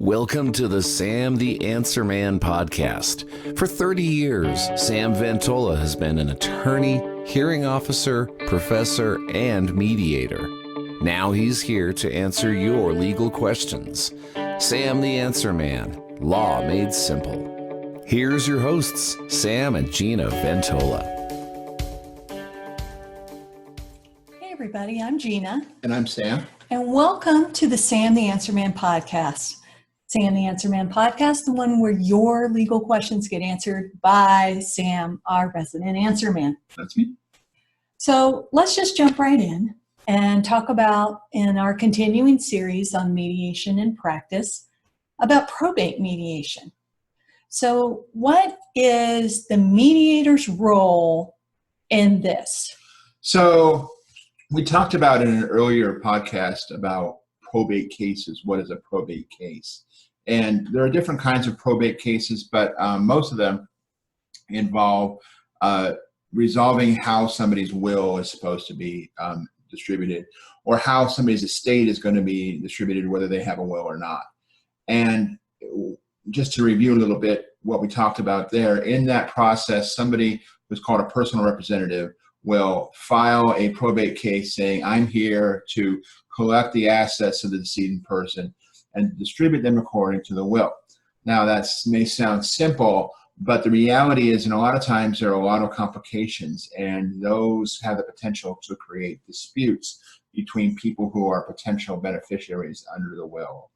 Welcome to the Sam the Answer Man podcast. For 30 years, Sam Ventola has been an attorney, hearing officer, professor, and mediator. Now he's here to answer your legal questions. Sam the Answer Man, law made simple. Here's your hosts, Sam and Gina Ventola. Hey everybody, I'm Gina. And I'm Sam. And welcome to the Sam the Answer Man podcast. Sam the Answer Man podcast, the one where your legal questions get answered by Sam, our resident answer man. That's me. So let's just jump right in and talk about, in our continuing series on mediation in practice, about probate mediation. So what is the mediator's role in this? So we talked about in an earlier podcast about probate cases. What is a probate case? And there are different kinds of probate cases, but most of them involve resolving how somebody's will is supposed to be distributed, or how somebody's estate is going to be distributed, whether they have a will or not. And just to review a little bit what we talked about there, in that process, somebody who's called a personal representative will file a probate case saying, I'm here to collect the assets of the decedent person and distribute them according to the will. Now that may sound simple, but the reality is, in a lot of times, there are a lot of complications, and those have the potential to create disputes between people who are potential beneficiaries under the will.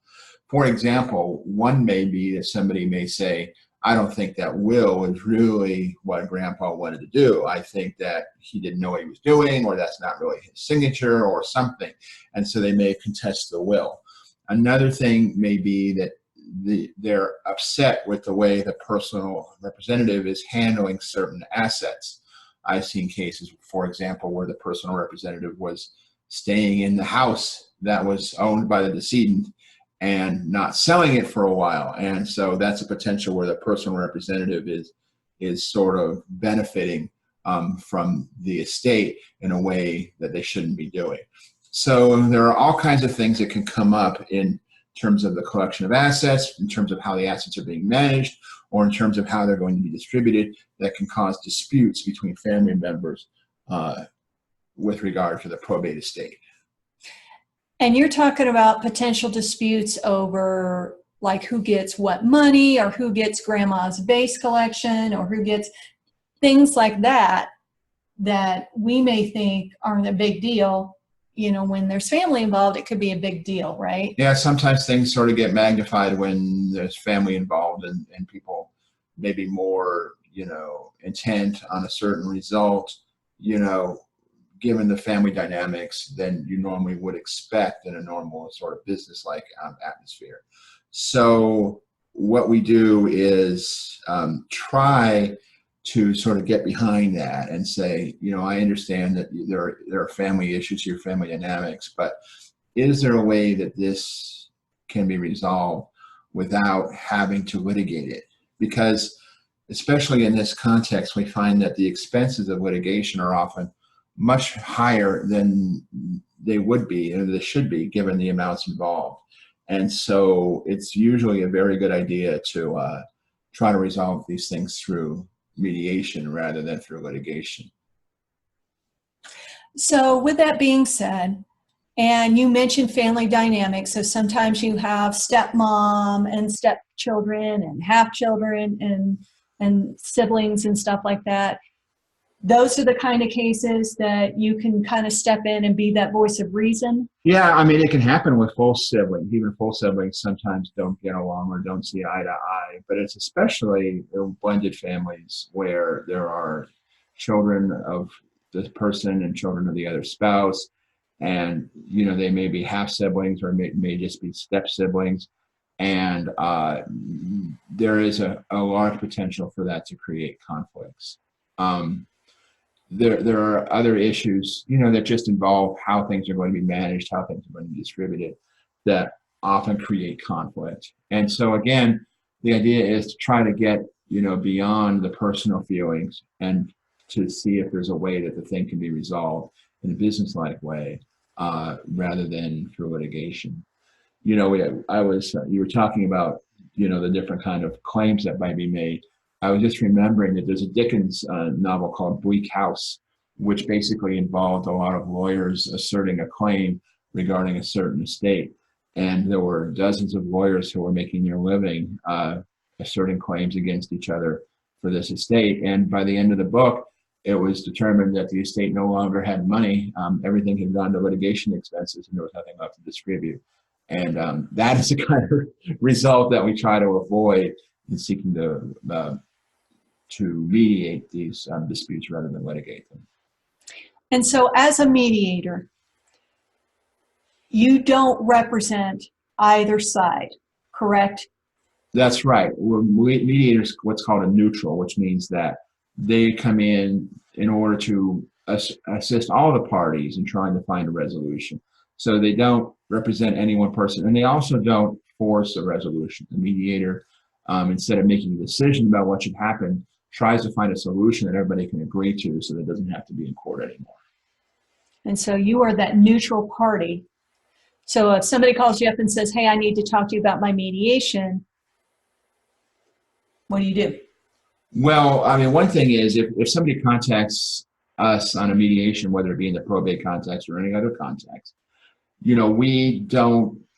For example, one may be that somebody may say, I don't think that will is really what Grandpa wanted to do. I think that he didn't know what he was doing, or that's not really his signature or something. And so they may contest the will. Another thing may be that they're upset with the way the personal representative is handling certain assets. I've seen cases, for example, where the personal representative was staying in the house that was owned by the decedent and not selling it for a while. And so that's a potential where the personal representative is sort of benefiting from the estate in a way that they shouldn't be doing. So there are all kinds of things that can come up in terms of the collection of assets, in terms of how the assets are being managed, or in terms of how they're going to be distributed, that can cause disputes between family members with regard to the probate estate. And you're talking about potential disputes over like who gets what money, or who gets grandma's base collection, or who gets things like that, that we may think aren't a big deal. You know, when there's family involved, it could be a big deal, right? Yeah, sometimes things sort of get magnified when there's family involved, and people may be more, intent on a certain result, given the family dynamics than you normally would expect in a normal sort of business-like atmosphere. So what we do is try to sort of get behind that and say, I understand that there are family issues here, family dynamics, but is there a way that this can be resolved without having to litigate it? Because especially in this context, we find that the expenses of litigation are often much higher than they would be, and they should be, given the amounts involved. And so it's usually a very good idea to try to resolve these things through mediation rather than through litigation. So with that being said, and you mentioned family dynamics, so sometimes you have stepmom and stepchildren and half children and siblings and stuff like that. Those are the kind of cases that you can kind of step in and be that voice of reason. Yeah, I mean, it can happen with full siblings. Even full siblings sometimes don't get along or don't see eye to eye. But it's especially in blended families where there are children of this person and children of the other spouse. And, they may be half siblings, or may just be step siblings. And there is a large potential for that to create conflicts. There are other issues, that just involve how things are going to be managed, how things are going to be distributed, that often create conflict. And so again, the idea is to try to get, beyond the personal feelings and to see if there's a way that the thing can be resolved in a business-like way rather than through litigation. you know, you were talking about, you know, the different kind of claims that might be made. I was just remembering that there's a Dickens novel called Bleak House, which basically involved a lot of lawyers asserting a claim regarding a certain estate. And there were dozens of lawyers who were making their living asserting claims against each other for this estate. And by the end of the book, it was determined that the estate no longer had money. Everything had gone to litigation expenses, and there was nothing left to distribute. And that is the kind of result that we try to avoid in seeking to mediate these disputes rather than litigate them. And so as a mediator, you don't represent either side, correct? That's right. Mediators, what's called a neutral, which means that they come in order to assist all the parties in trying to find a resolution. So they don't represent any one person, and they also don't force a resolution. The mediator, instead of making a decision about what should happen, tries to find a solution that everybody can agree to so that it doesn't have to be in court anymore. And so you are that neutral party. So if somebody calls you up and says, hey, I need to talk to you about my mediation, what do you do? Well, I mean, one thing is if somebody contacts us on a mediation, whether it be in the probate context or any other context, you know, we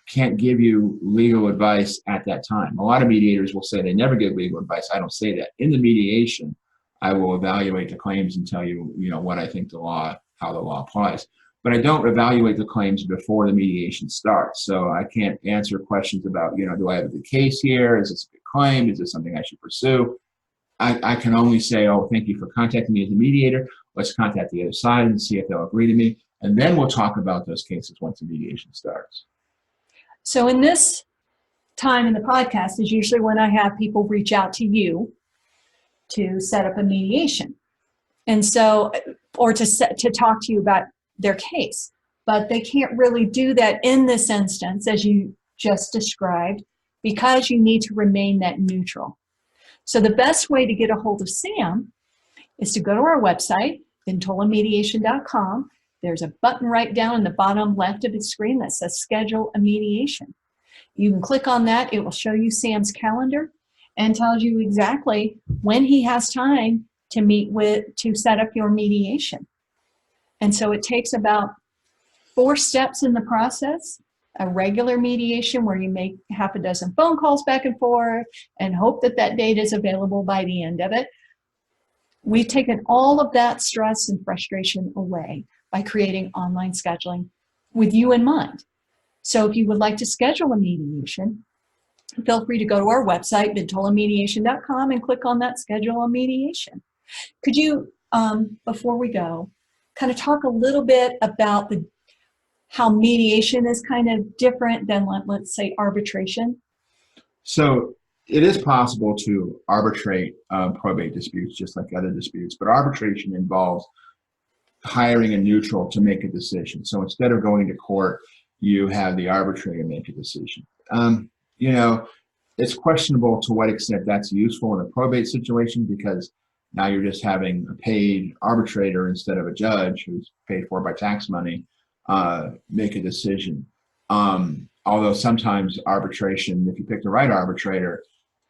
can't give you legal advice at that time. A lot of mediators will say they never give legal advice. I don't say that. In the mediation, I will evaluate the claims and tell you, you know, what I think how the law applies. But I don't evaluate the claims before the mediation starts. So I can't answer questions about, you know, do I have a good case here? Is this a good claim? Is this something I should pursue? I can only say, oh, thank you for contacting me as a mediator. Let's contact the other side and see if they'll agree to me. And then we'll talk about those cases once the mediation starts. So in this time in the podcast is usually when I have people reach out to you to set up a mediation. And so, or to talk to you about their case. But they can't really do that in this instance, as you just described, because you need to remain that neutral. So the best way to get a hold of Sam is to go to our website, ventolamediation.com. There's a button right down in the bottom left of the screen that says schedule a mediation. You can click on that. It will show you Sam's calendar and tells you exactly when he has time to set up your mediation. And so it takes about 4 steps in the process. A regular mediation where you make half a dozen phone calls back and forth and hope that that date is available by the end of it. We've taken all of that stress and frustration away by creating online scheduling with you in mind. So if you would like to schedule a mediation, feel free to go to our website, ventolamediation.com, and click on that schedule a mediation. Could you, before we go, kind of talk a little bit about how mediation is kind of different than, let's say, arbitration? So it is possible to arbitrate probate disputes just like other disputes, but arbitration involves hiring a neutral to make a decision. So instead of going to court, you have the arbitrator make a decision. You know, it's questionable to what extent that's useful in a probate situation, because now you're just having a paid arbitrator instead of a judge who's paid for by tax money make a decision. Although sometimes arbitration, if you pick the right arbitrator,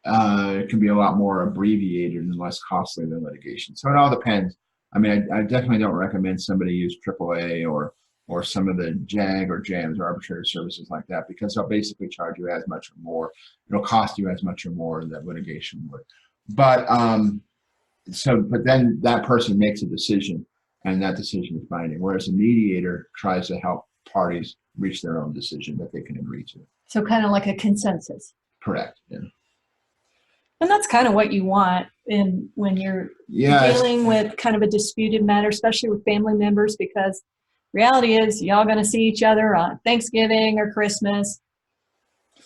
it can be a lot more abbreviated and less costly than litigation. So it all depends. I mean, I definitely don't recommend somebody use AAA or some of the JAG or JAMS or arbitrator services like that, because they'll basically charge you as much or more. It'll cost you as much or more that litigation would. But but then that person makes a decision, and that decision is binding, whereas a mediator tries to help parties reach their own decision that they can agree to. So kind of like a consensus. Correct. Yeah. And that's kind of what you want when you're dealing with kind of a disputed matter, especially with family members, because reality is y'all going to see each other on Thanksgiving or Christmas.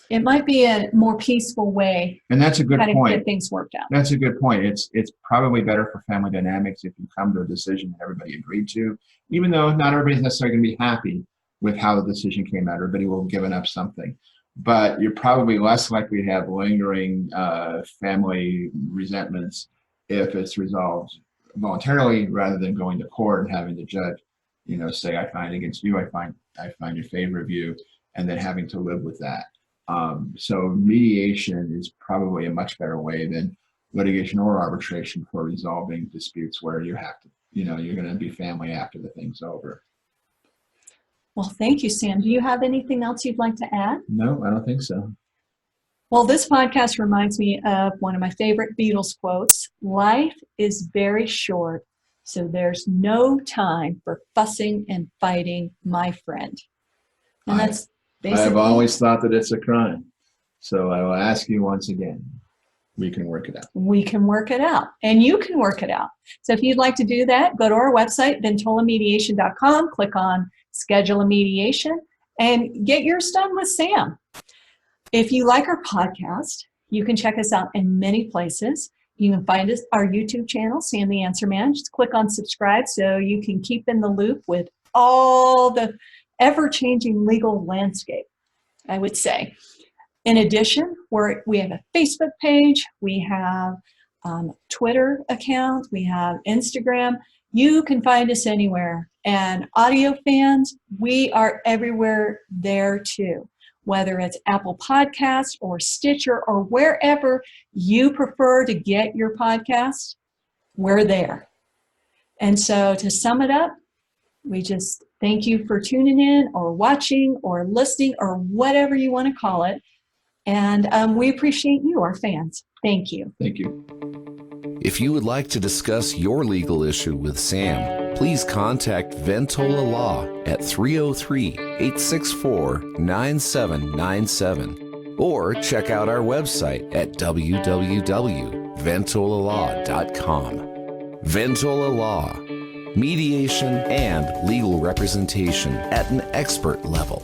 It might be a more peaceful way. And that's a good point. To get things worked out. That's a good point. It's probably better for family dynamics if you come to a decision that everybody agreed to, even though not everybody's necessarily going to be happy with how the decision came out. Everybody will have given up something. But you're probably less likely to have lingering family resentments if it's resolved voluntarily rather than going to court and having the judge, say, I find against you, I find in favor of you. and then having to live with that. So mediation is probably a much better way than litigation or arbitration for resolving disputes where you have to, you're going to be family after the thing's over. Well, thank you, Sam. Do you have anything else you'd like to add? No, I don't think so. Well, this podcast reminds me of one of my favorite Beatles quotes. Life is very short, so there's no time for fussing and fighting, my friend. And that's basically... I've always thought that it's a crime. So I will ask you once again, we can work it out. We can work it out, and you can work it out. So if you'd like to do that, go to our website, ventolamediation.com, click on Schedule a Mediation, and get yours done with Sam. If you like our podcast, you can check us out in many places. You can find us our YouTube channel, Sam the Answer Man. Just click on subscribe so you can keep in the loop with all the ever-changing legal landscape, I would say. In addition, we have a Facebook page, we have Twitter account, we have Instagram. You can find us anywhere. And audio fans, we are everywhere there too. Whether it's Apple Podcasts or Stitcher or wherever you prefer to get your podcast, we're there. And so to sum it up, we just thank you for tuning in or watching or listening or whatever you want to call it. And we appreciate you, our fans. Thank you. Thank you. If you would like to discuss your legal issue with Sam, please contact Ventola Law at 303-864-9797 or check out our website at www.ventolalaw.com. Ventola Law, mediation and legal representation at an expert level.